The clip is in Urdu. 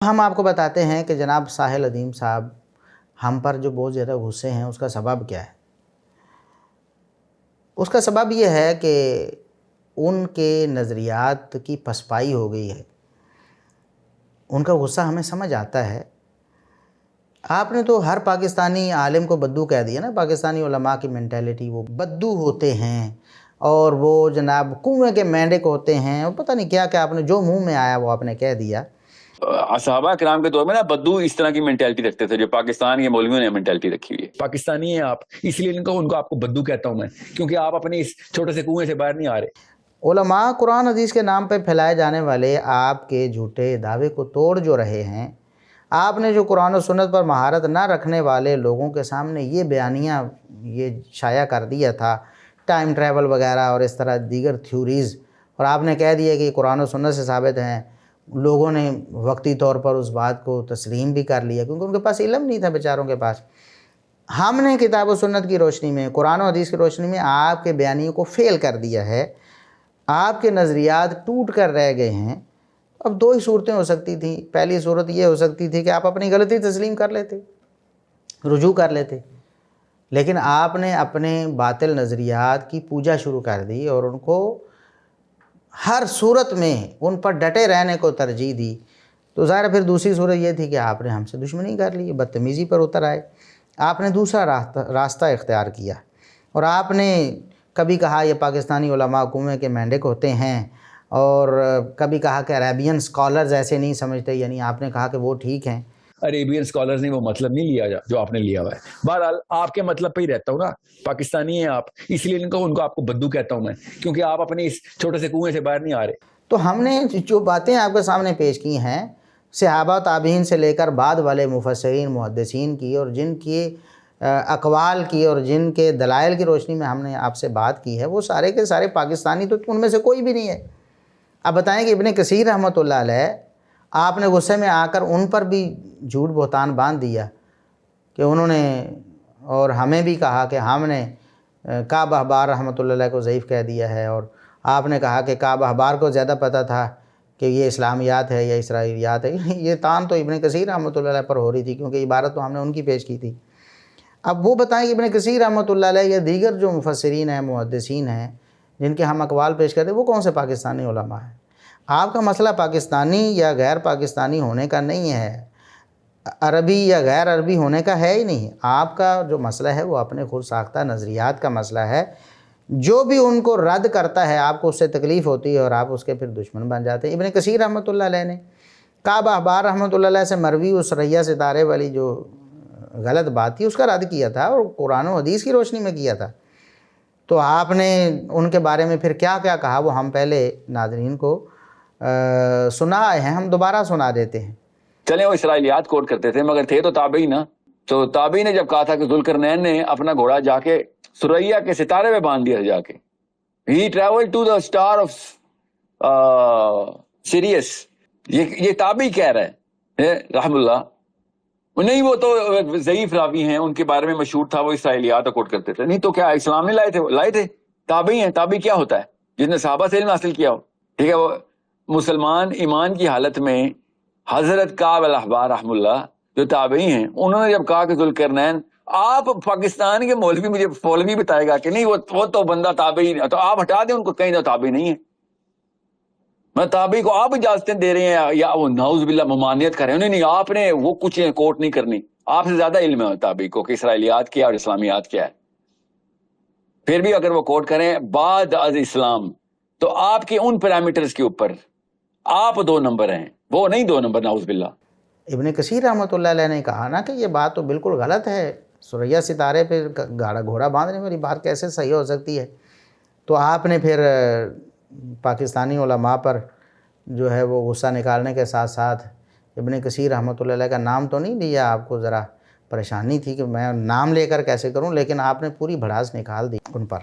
ہم آپ کو بتاتے ہیں کہ جناب ساحل ادیم صاحب ہم پر جو بہت زیادہ غصے ہیں اس کا سبب کیا ہے؟ اس کا سبب یہ ہے کہ ان کے نظریات کی پسپائی ہو گئی ہے۔ ان کا غصہ ہمیں سمجھ آتا ہے۔ آپ نے تو ہر پاکستانی عالم کو بدو کہہ دیا نا، پاکستانی علماء کی مینٹیلٹی وہ بدو ہوتے ہیں اور وہ جناب کنویں کے مینڈک ہوتے ہیں، اور پتہ نہیں کیا کیا آپ نے جو منہ میں آیا وہ آپ نے کہہ دیا۔ صحابہ کرام کے دور میں نا بدو اس طرح کی مینٹیلٹی رکھتے تھے جو پاکستان کے مولویوں نے مینٹیلٹی رکھی ہوئی ہے۔ پاکستانی ہیں آپ، اس لیے ان کو آپ کو بدو کہتا ہوں میں، کیونکہ آپ اپنے اس چھوٹے سے کنویں سے باہر نہیں آ رہے۔ علماء قرآن حدیث کے نام پہ پھیلائے جانے والے آپ کے جھوٹے دعوے کو توڑ جو رہے ہیں، آپ نے جو قرآن و سنت پر مہارت نہ رکھنے والے لوگوں کے سامنے یہ بیانیہ یہ شائع کر دیا تھا، ٹائم ٹریول وغیرہ اور اس طرح دیگر تھیوریز، اور آپ نے کہہ دیا کہ یہ قرآن و سنت سے ثابت ہیں۔ لوگوں نے وقتی طور پر اس بات کو تسلیم بھی کر لیا کیونکہ ان کے پاس علم نہیں تھا بیچاروں کے پاس۔ ہم نے کتاب و سنت کی روشنی میں، قرآن و حدیث کی روشنی میں آپ کے بیانیوں کو فیل کر دیا ہے۔ آپ کے نظریات ٹوٹ کر رہ گئے ہیں۔ اب دو ہی صورتیں ہو سکتی تھیں۔ پہلی صورت یہ ہو سکتی تھی کہ آپ اپنی غلطی تسلیم کر لیتے، رجوع کر لیتے، لیکن آپ نے اپنے باطل نظریات کی پوجا شروع کر دی اور ان کو ہر صورت میں ان پر ڈٹے رہنے کو ترجیح دی۔ تو ظاہر ہے پھر دوسری صورت یہ تھی کہ آپ نے ہم سے دشمنی کر لی، بدتمیزی پر اتر آئے۔ آپ نے دوسرا راستہ اختیار کیا اور آپ نے کبھی کہا یہ پاکستانی علماء کنویں کے مینڈک ہوتے ہیں، اور کبھی کہا کہ عربین سکالرز ایسے نہیں سمجھتے، یعنی آپ نے کہا کہ وہ ٹھیک ہیں۔ عربین سکالرز نے وہ مطلب نہیں لیا جو آپ نے لیا ہوا ہے۔ بہرحال آپ کے مطلب پہ ہی رہتا ہوں نا، پاکستانی ہیں آپ، اس لیے ان کو آپ کو بدو کہتا ہوں میں، کیونکہ آپ اپنے اس چھوٹے سے کنویں سے باہر نہیں آ رہے۔ تو ہم نے جو باتیں آپ کے سامنے پیش کی ہیں صحابہ تابعین سے لے کر بعد والے مفسرین محدثین کی، اور جن کی اقوال کی اور جن کے دلائل کی روشنی میں ہم نے آپ سے بات کی ہے، وہ سارے کے سارے پاکستانی تو ان میں سے کوئی بھی نہیں ہے۔ اب بتائیں کہ ابن کثیر رحمۃ اللہ علیہ، آپ نے غصے میں آ کر ان پر بھی جھوٹ بہتان باندھ دیا کہ انہوں نے، اور ہمیں بھی کہا کہ ہم نے کعب احبار رحمۃ اللہ علیہ کو ضعیف کہہ دیا ہے، اور آپ نے کہا کہ کعب احبار کو زیادہ پتہ تھا کہ یہ اسلامیات ہے یا اسرائیلیات ہے۔ یہ تان تو ابن کثیر رحمۃ اللہ علیہ پر ہو رہی تھی کیونکہ عبارت تو ہم نے ان کی پیش کی تھی۔ اب وہ بتائیں کہ ابن کثیر رحمۃ اللہ علیہ یا دیگر جو مفسرین ہیں محدثین ہیں جن کے ہم اقوال پیش کرتے ہیں، وہ کون سے پاکستانی علماء ہیں؟ آپ کا مسئلہ پاکستانی یا غیر پاکستانی ہونے کا نہیں ہے، عربی یا غیر عربی ہونے کا ہے ہی نہیں۔ آپ کا جو مسئلہ ہے وہ اپنے خود ساختہ نظریات کا مسئلہ ہے۔ جو بھی ان کو رد کرتا ہے آپ کو اس سے تکلیف ہوتی ہے اور آپ اس کے پھر دشمن بن جاتے ہیں۔ ابن کثیر رحمۃ اللہ علیہ نے کعب احبار رحمۃ اللہ علیہ سے مروی اس سریا ستارے والی جو غلط بات تھی اس کا رد کیا تھا، اور قرآن و حدیث کی روشنی میں کیا تھا۔ تو آپ نے ان کے بارے میں پھر کیا کیا کہا وہ ہم پہلے ناظرین کو سنا ہیں، ہم دوبارہ سنا دیتے ہیں۔ چلیں وہ اسرائیلیات کوٹ کرتے تھے مگر تھے تو تابعی نا۔ تو تابعی نے جب کہا تھا کہ ذوالقرنین نے اپنا گھوڑا جا کے سریا کے ستارے پہ باندھ دیا جا کے، ہی travel to the star of Sirius, یہ تابعی کہہ رہا ہے رحم اللہ نہیں، وہ تو ضعیف راوی ہیں، ان کے بارے میں مشہور تھا وہ اسرائیلیات کوٹ کرتے تھے۔ نہیں تو کیا اسلام نہیں لائے تھے تابعی ہیں۔ تابعی کیا ہوتا ہے؟ جس نے صحابہ سے علم حاصل کیا ہو، ٹھیک ہے۔ وہ مسلمان ایمان کی حالت میں حضرت کعب الاحبار رحم اللہ جو تابعی ہیں، انہوں نے جب کہا کہ ذوالقرنین، آپ پاکستان کے مولوی مجھے مولوی بتائے گا کہ نہیں وہ تو بندہ تابعی، تو آپ ہٹا دیں ان کو، کہیں تو تابعی نہیں ہے۔ میں تابعی کو آپ اجازتیں دے رہے ہیں یا وہ نعوذ باللہ ممانعت کر رہے ہیں؟ نہیں آپ نے وہ کچھ کوٹ نہیں کرنی، آپ سے زیادہ علم ہے تابعی کو کہ اسرائیلیات کیا اور اسلامیات کیا ہے۔ پھر بھی اگر وہ کوٹ کریں بعد از اسلام، تو آپ کے ان پیرامیٹرز کے اوپر آپ 2 نمبر ہیں، وہ نہیں 2 نمبر، نعوذ باللہ۔ ابن کثیر رحمۃ اللہ علیہ نے کہا نا کہ یہ بات تو بالکل غلط ہے، سریا ستارے پہ گھوڑا باندھنے والی بات کیسے صحیح ہو سکتی ہے؟ تو آپ نے پھر پاکستانی علماء پر جو ہے وہ غصہ نکالنے کے ساتھ ساتھ ابن کثیر رحمۃ اللہ علیہ کا نام تو نہیں لیا۔ آپ کو ذرا پریشانی تھی کہ میں نام لے کر کیسے کروں، لیکن آپ نے پوری بھڑاس نکال دی ان پر۔